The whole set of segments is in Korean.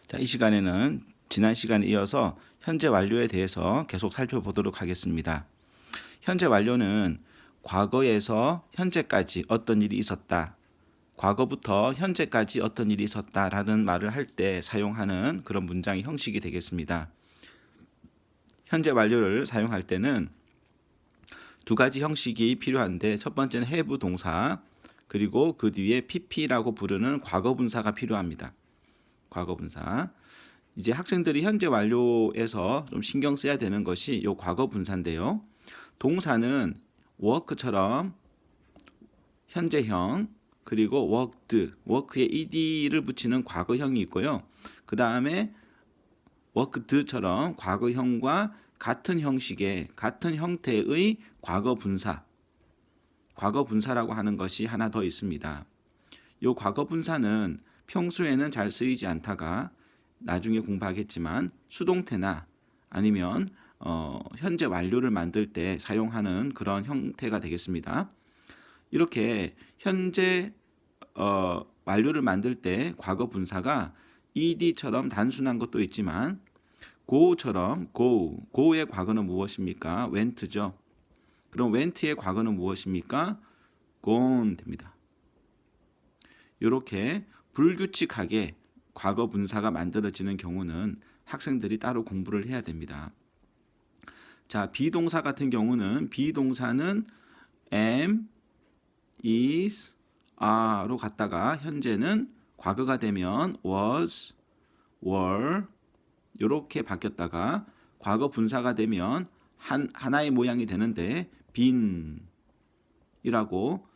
자, 이 시간에는 지난 시간에 이어서 현재 완료에 대해서 계속 살펴보도록 하겠습니다. 현재 완료는 과거에서 현재까지 어떤 일이 있었다, 과거부터 현재까지 어떤 일이 있었다라는 말을 할 때 사용하는 그런 문장의 형식이 되겠습니다. 현재 완료를 사용할 때는 두 가지 형식이 필요한데, 첫 번째는 have 동사, 그리고 그 뒤에 pp라고 부르는 과거 분사가 필요합니다. 과거 분사. 이제 학생들이 현재 완료에서 좀 신경 써야 되는 것이 요 과거 분사인데요. 동사는 work처럼 현재형, 그리고 worked, work에 ed를 붙이는 과거형이 있고요. 그 다음에 worked처럼 과거형과 같은 형식의, 같은 형태의 과거 분사, 과거 분사라고 하는 것이 하나 더 있습니다. 요 과거 분사는 평소에는 잘 쓰이지 않다가 나중에 공부하겠지만 수동태나 아니면 현재 완료를 만들 때 사용하는 그런 형태가 되겠습니다. 이렇게 현재 완료를 만들 때 과거 분사가 ed처럼 단순한 것도 있지만 go처럼 go의 과거는 무엇입니까? went죠. 그럼 went의 과거는 무엇입니까? gone 됩니다. 이렇게 불규칙하게 과거 분사가 만들어지는 경우는 학생들이 따로 공부를 해야 됩니다. 자, 비동사 같은 경우는 비동사는 am, is, are로 갔다가 현재는 과거가 되면 was, were 이렇게 바뀌었다가 과거 분사가 되면 하나의 모양이 되는데 been이라고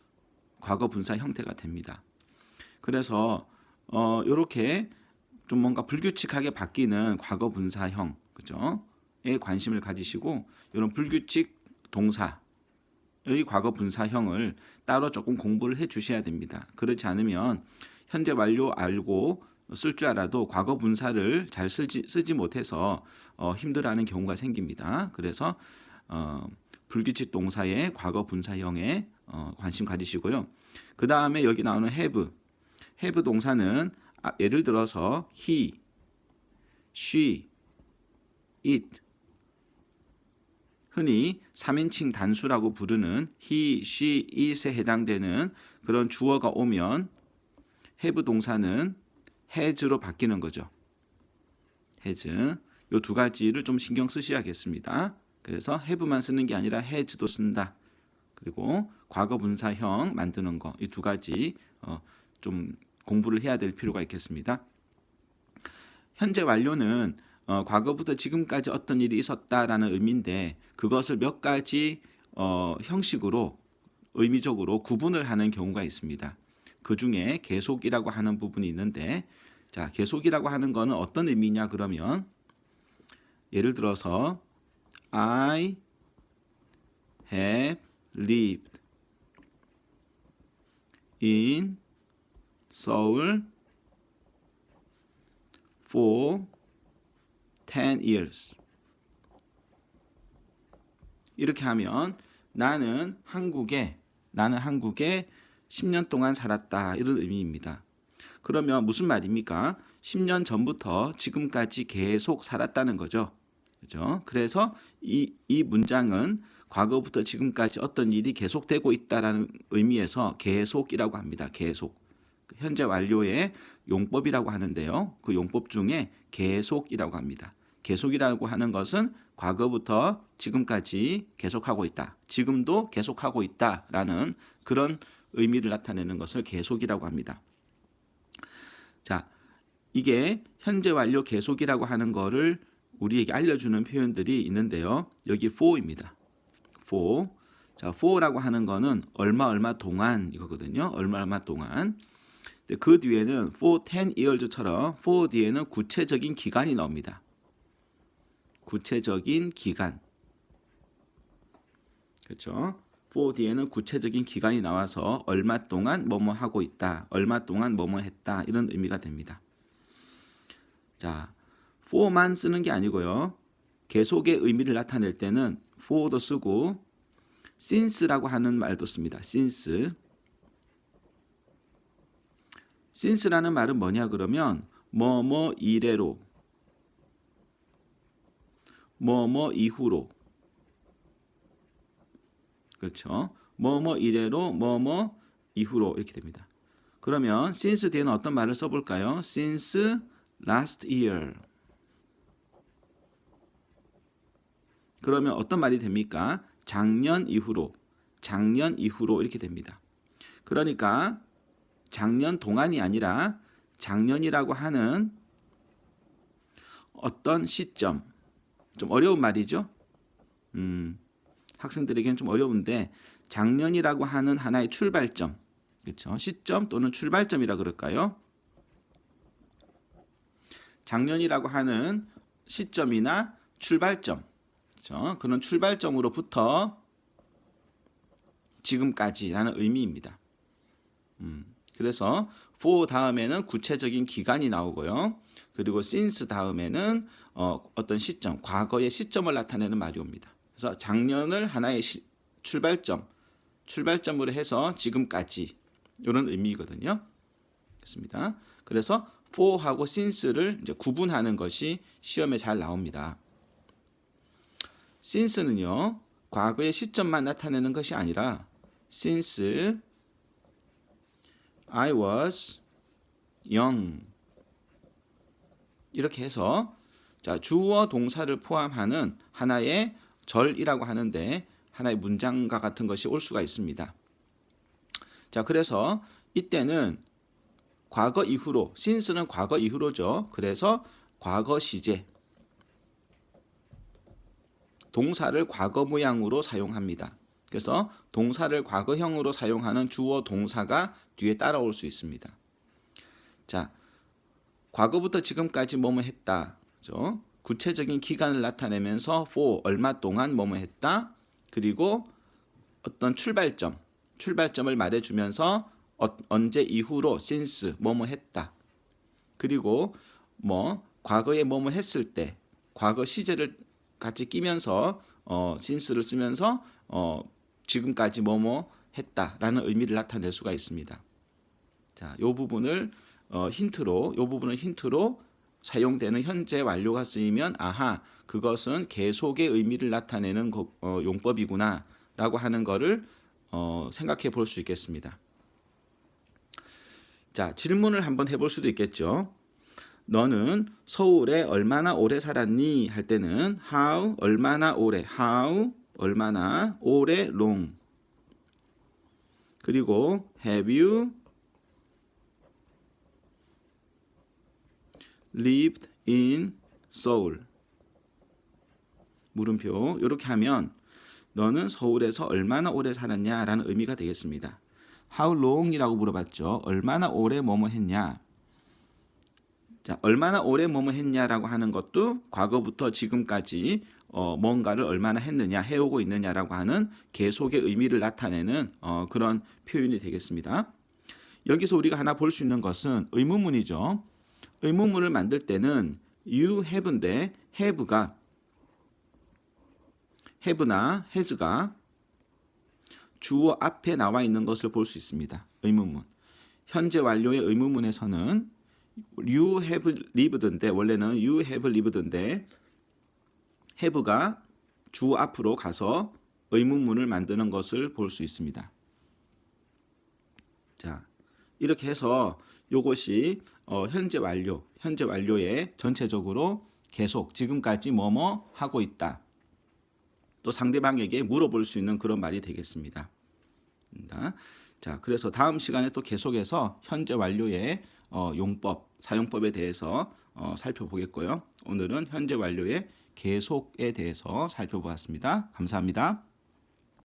과거 분사 형태가 됩니다. 그래서 이렇게 좀 뭔가 불규칙하게 바뀌는 과거 분사형, 그죠? 에 관심을 가지시고 이런 불규칙 동사의 과거 분사형을 따로 조금 공부를 해 주셔야 됩니다. 그렇지 않으면 현재 완료 알고 쓸 줄 알아도 과거 분사를 잘 쓰지 못해서 힘들어하는 경우가 생깁니다. 그래서 불규칙 동사의 과거 분사형에 관심 가지시고요. 그 다음에 여기 나오는 have 동사는 예를 들어서 he, she, it, 흔히 3인칭 단수라고 부르는 he, she, it에 해당되는 그런 주어가 오면 have 동사는 has로 바뀌는 거죠. has. 이 두 가지를 좀 신경 쓰셔야겠습니다. 그래서 have만 쓰는 게 아니라 has도 쓴다. 그리고 과거 분사형 만드는 거, 이 두 가지 좀 공부를 해야 될 필요가 있겠습니다. 현재 완료는 과거부터 지금까지 어떤 일이 있었다라는 의미인데, 그것을 몇 가지 형식으로 의미적으로 구분을 하는 경우가 있습니다. 그 중에 계속이라고 하는 부분이 있는데, 자, 계속이라고 하는 거는 어떤 의미냐 그러면 예를 들어서 I have lived in Seoul for 10 years. 이렇게 하면 나는 한국에 10년 동안 살았다, 이런 의미입니다. 그러면 무슨 말입니까? 10년 전부터 지금까지 계속 살았다는 거죠. 그죠? 그래서 이 문장은 과거부터 지금까지 어떤 일이 계속되고 있다라는 의미에서 계속이라고 합니다. 계속. 현재 완료의 용법이라고 하는데요. 그 용법 중에 계속이라고 합니다. 계속이라고 하는 것은 과거부터 지금까지 계속하고 있다, 지금도 계속하고 있다라는 그런 의미를 나타내는 것을 계속이라고 합니다. 자, 이게 현재 완료 계속이라고 하는 거를 우리에게 알려주는 표현들이 있는데요. 여기 for입니다. for. 자, for라고 하는 거는 얼마 동안 이거거든요. 얼마 동안. 그 뒤에는 for 10 years처럼 for 뒤에는 구체적인 기간이 나옵니다. 구체적인 기간. 그렇죠? for 뒤에는 구체적인 기간이 나와서 얼마 동안 뭐뭐 하고 있다, 얼마 동안 뭐뭐 했다, 이런 의미가 됩니다. 자, for만 쓰는 게 아니고요. 계속의 의미를 나타낼 때는 for도 쓰고 since라고 하는 말도 씁니다. since라는 말은 뭐냐 그러면 뭐뭐 이래로, 뭐뭐 이후로. 그렇죠? 뭐뭐 이래로, 뭐뭐 이후로 이렇게 됩니다. 그러면 since 뒤에는 어떤 말을 써볼까요? since last year. 그러면 어떤 말이 됩니까? 작년 이후로, 작년 이후로 이렇게 됩니다. 그러니까 작년 동안이 아니라 작년이라고 하는 어떤 시점, 좀 어려운 말이죠. 학생들에게는 좀 어려운데 작년이라고 하는 하나의 출발점, 그렇죠? 시점 또는 출발점이라 그럴까요? 작년이라고 하는 시점이나 출발점, 그렇죠? 그런 출발점으로부터 지금까지라는 의미입니다. 그래서 for 다음에는 구체적인 기간이 나오고요. 그리고 since 다음에는 어떤 시점, 과거의 시점을 나타내는 말이 옵니다. 그래서 작년을 하나의 출발점으로 해서 지금까지 이런 의미거든요. 그렇습니다. 그래서 for하고 since를 이제 구분하는 것이 시험에 잘 나옵니다. since는요, 과거의 시점만 나타내는 것이 아니라 since I was young 이렇게 해서 자, 주어 동사를 포함하는 하나의 절이라고 하는데 하나의 문장과 같은 것이 올 수가 있습니다. 자, 그래서 이때는 과거 이후로, since는 과거 이후로죠. 그래서 과거 시제, 동사를 과거 모양으로 사용합니다. 그래서 동사를 과거형으로 사용하는 주어 동사가 뒤에 따라올 수 있습니다. 자, 과거부터 지금까지 뭐뭐 했다. 그렇죠? 구체적인 기간을 나타내면서 for 얼마 동안 뭐뭐 했다. 그리고 어떤 출발점을 말해주면서 언제 이후로 since 뭐뭐 했다. 그리고 뭐 과거에 뭐뭐 했을 때 과거 시제를 같이 끼면서 since를 쓰면서 지금까지 뭐뭐 했다라는 의미를 나타낼 수가 있습니다. 자, 이 부분을 힌트로 사용되는 현재 완료가 쓰이면 아하, 그것은 계속의 의미를 나타내는 용법이구나라고 하는 것을 생각해 볼 수 있겠습니다. 자, 질문을 한번 해볼 수도 있겠죠. 너는 서울에 얼마나 오래 살았니? 할 때는 how 얼마나 오래, how 얼마나 오래 long. 그리고 have you lived in Seoul? 물음표. 이렇게 하면 너는 서울에서 얼마나 오래 살았냐라는 의미가 되겠습니다. How long이라고 물어봤죠. 얼마나 오래 뭐뭐 했냐. 자, 얼마나 오래 뭐뭐 했냐라고 하는 것도 과거부터 지금까지 뭔가를 얼마나 했느냐, 해오고 있느냐라고 하는 계속의 의미를 나타내는 그런 표현이 되겠습니다. 여기서 우리가 하나 볼 수 있는 것은 의문문이죠. 의문문을 만들 때는 you have인데 have나 has가 주어 앞에 나와 있는 것을 볼 수 있습니다. 의문문. 현재 완료의 의문문에서는 you have lived인데 원래는 you have lived인데 have가 주어 앞으로 가서 의문문을 만드는 것을 볼 수 있습니다. 자, 이렇게 해서 이것이 현재 완료의 전체적으로 계속 지금까지 뭐뭐 하고 있다. 또 상대방에게 물어볼 수 있는 그런 말이 되겠습니다. 자, 그래서 다음 시간에 또 계속해서 현재 완료의 용법, 사용법에 대해서 살펴보겠고요. 오늘은 현재 완료의 계속에 대해서 살펴보았습니다. 감사합니다.